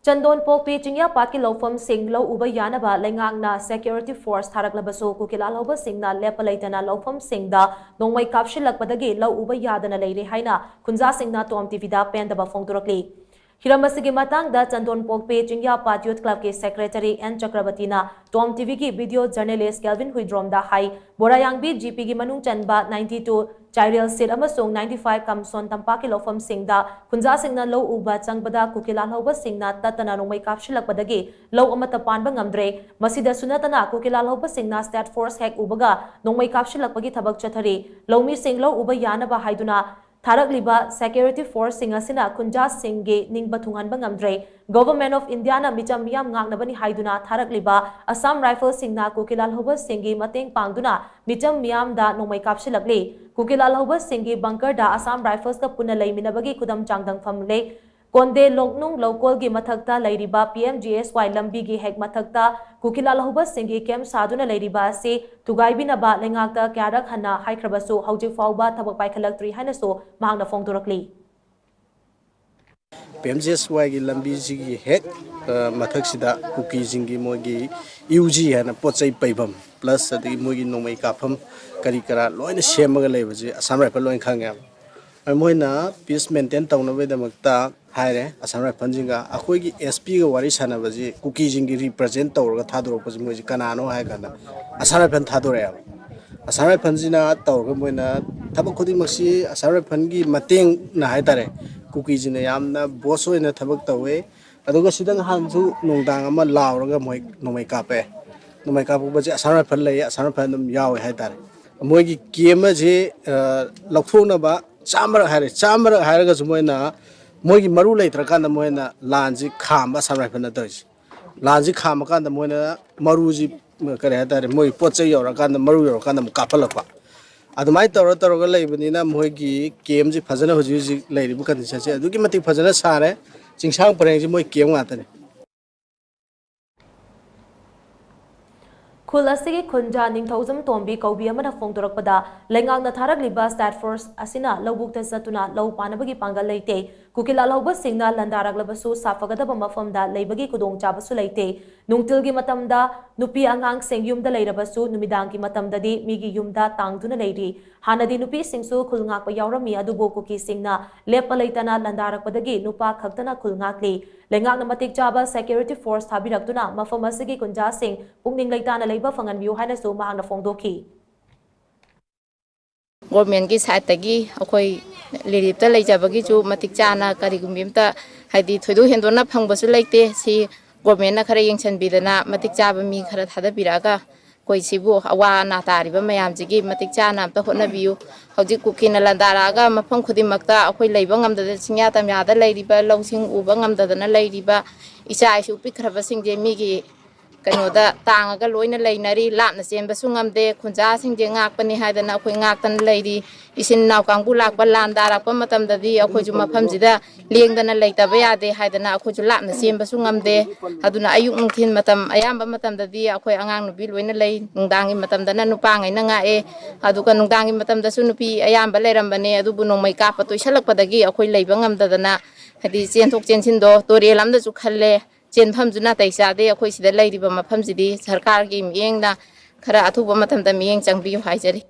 Chandonpokpi Chingyapat ki LOUPHAM sing LOUPHAM YANABA LEINGAK security force THARAKLABASU Kuki LALHOUBA SHINGNA LEPPA LEITANA LOUPHAM SHINGDA NONGMEI KAPSHILLAKPADAGI LOUPHAM YADANA LEIRE HAINA KHUNJA SHINGNA TOMTV da PENDABA PHONGDORAKLI Hiramasigi matangda Chandonpokpi Chingyapat Youth Club ke Secretary N Chakrabatina TOMTV ki video journalist Kelvin Huidrom da hai Borayangbi GP ki manung chanba 92 Chirel Sit amasung 95 Kamson Tampaki LOUPHAM Shingda Khunja Shingna LOUPHA changbada Kuki LALHOUBA Shingna tatana nongmei kapshillakpadagi LOU amata panba ngamdre masida sunatana Kuki LALHOUBA Shingna state force hek ubaga nongmei kapshillakpagi thabak chathari LOUMI Shing LOUPHA yanaba haiduna THARAKLIBA security force singasina Khunja Shingge ningba thunganba ngamdre Government of India na micham miyam ngangnabani haiduna THARAKLIBA Assam Rifles Shingna Kuki LALHOUBA Shinggi mateng pangduna micham miyam da nongmei kapshillakli Kuki LALHOUBA Shinggi bunker da Assam Rifles ka puna leiminabagi kudam changdang famle Konde Loknung local gi mathakta leiriba PMGSY lambi gi hek mathakta Kuki LALHOUBA Shinggi kem saduna leiriba se tugaibinaba lengakta kyarak hana haikhrabasu hauji fauba thabak paikhalaktrි hainaso mahangna phongdorakli PMGSY gi lambi gi hek mathaksida Kuki jingi mogi UG hana pochai paibam plus adi mogi nongmei kapam kari kara loina semaga leibaji Assam Rifle loin khangya moina peace maintain tawnabe damakta haire Assam Rifle jinga akhoi gi SP ga wari sanabaji Kuki jingi represent tawraga thadorokpaji moji kanano hai kana Assam Rifle thadore Assam Rifle jina tawraga moina thabak khuding maksi Assam Rifle gi mateng na hai tare Kuki jina yamna boss oina thabak tawe aduga sidang hanju nongdang ama lauraga moi nongmei kape nongmei kapu baji Assam Rifle lei Assam Rifle dum yawe hai tare moigi game je lakhona ba chamara hairaga jumoina moigi maru leitrakanda moina lanji khamba Assam Rifle na tois lanji khamba kanda moina maruji kare hatare moi pochai yorakanda maru yorakanda kapalakpa adumai tawraga leibnina moigi game ji phajana huji leiribu condition se adugi mati phajana sare chingsang pareng ji moi game ngatane Kulasigi Khunja Ningthozam Tombi Kaubi amana phongdorakpada lengangna THARAKLIBA state force asina lobukta satuna low panabagi pangal leite Kuki LALHOUBA Shingna LANDARAKLABASU safagadaba mafamda leibagi kudong chabasu leite nungtilgi matamda nupi angang sing yumda leirabasu numidangki matamdadi migi yumda tangduna leiri hanadi nupi singsu khulngakpa yaurami adubo Kuki Shingna LEPPA LEITANA LANDARAKPADAGI nupa khaktana khulngakli lengangna matik chaba security force thabirakduna mafam asigi Khunja Shing pungning leitana leiba fanganbiu hainasu mahangna phongdoki Government ki side tagi akoi liripta leijabagi chu matik chana karigumimta haidi thoidu hendona phangbasu leite si government na khara yengchan bidana matik chaba mi khara thada biraga koi sibu awa na tariba mayam jigi matik chana amta hona biu hauji Kuki na landaraga mafang khudimakta akoi leiba ngamda singya tamya da leiriba longsing uba ngamda na leiriba icha isu pikhraba singje mi gi kanoda tangaga loina leinari lapna chenbasu ngamde Khunja singje ngakpani haidana akhoi ngaktan leiri isin naw kangbu lakba landarakpa matamdadi akhoi ju mafamjida lengdana leitaba yade haidana akhoi ju lapna chenbasu ngamde aduna ayuk nungthin matam ayamba matamdadi akhoi angang nubi loina lei nungdangi matamdana nupangai na ngae aduka nungdangi matamdasu nupi ayamba leirambane adubu nongmei kappa toisalakpadagi akhoi leiba ngamdadana hadi chenthok chensindo torelamda ju khalle chen juna taisade akhoi sida leiriba mafamjidi sarkar gi miyengna khara athuba matamda miyeng changbiu haijari